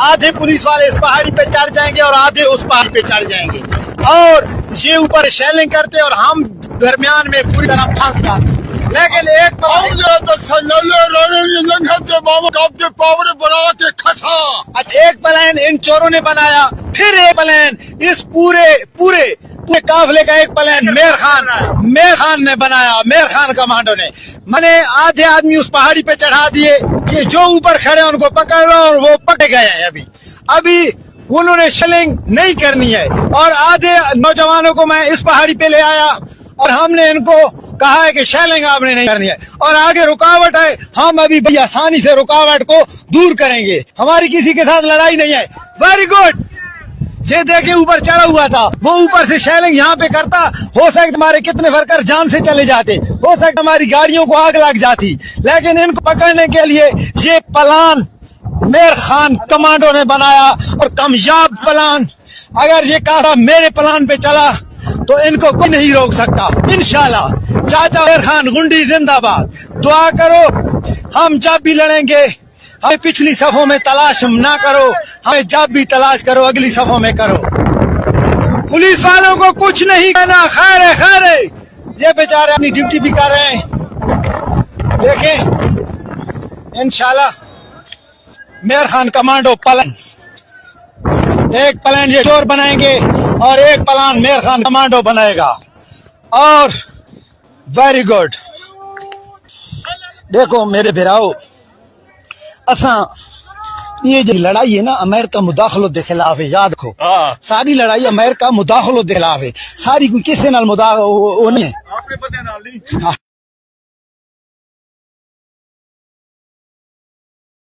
आधे पुलिस वाले इस पहाड़ी पे चढ़ जाएंगे और आधे उस पहाड़ी पे चढ़ जाएंगे, और ये ऊपर शेलिंग करते और हम दरमियान में पूरी तरह फंस जाते। लेकिन एक एक प्लान इन चोरों ने बनाया, फिर एक प्लान इस पूरे काफिले का एक प्लान मेर खान ने बनाया, मेर खान कमांडो ने। मैंने आधे आदमी उस पहाड़ी पे चढ़ा दिए कि जो ऊपर खड़े उनको पकड़ लो, और वो पकड़े गए हैं। अभी उन्होंने शेलिंग नहीं करनी है, और आधे नौजवानों को मैं इस पहाड़ी पे ले आया और हमने इनको कहा है कि शेलिंग आपने नहीं करनी है, और आगे रुकावट है, हम अभी बड़ी आसानी से रुकावट को दूर करेंगे। हमारी किसी के साथ लड़ाई नहीं है। Very good. ये देखे ऊपर चढ़ा हुआ था, वो ऊपर से शेलिंग यहाँ पे करता, हो सकता हमारे कितने वर्कर जान से चले जाते, हो सकता हमारी गाड़ियों को आग लग जाती। लेकिन इनको पकड़ने के लिए ये प्लान मेर खान कमांडो ने बनाया, और कामयाब प्लान। अगर ये काफिला मेरे प्लान पे चला तो इनको कोई नहीं रोक सकता इंशाल्लाह। चाचा मेर खान गुंडी जिंदाबाद। दुआ करो, हम जब भी लड़ेंगे हमें पिछली सफों में तलाश ना करो, हमें जब भी तलाश करो अगली सफों में करो। पुलिस वालों को कुछ नहीं कहना, खैर है, ये बेचारे अपनी ड्यूटी भी कर रहे हैं। देखें इंशाल्लाह मेर खान कमांडो प्लान, एक प्लान ये चोर बनाएंगे और एक प्लान मेर खान कमांडो बनाएगा। और वेरी गुड। देखो मेरे भिराओ, असा ये जो लड़ाई है ना अमेरिका मुदाखलो के खिलाफ है, याद रखो। सारी लड़ाई अमेरिका मुदाखलो के खिलाफ है, सारी कोई किसी नाल नहीं है।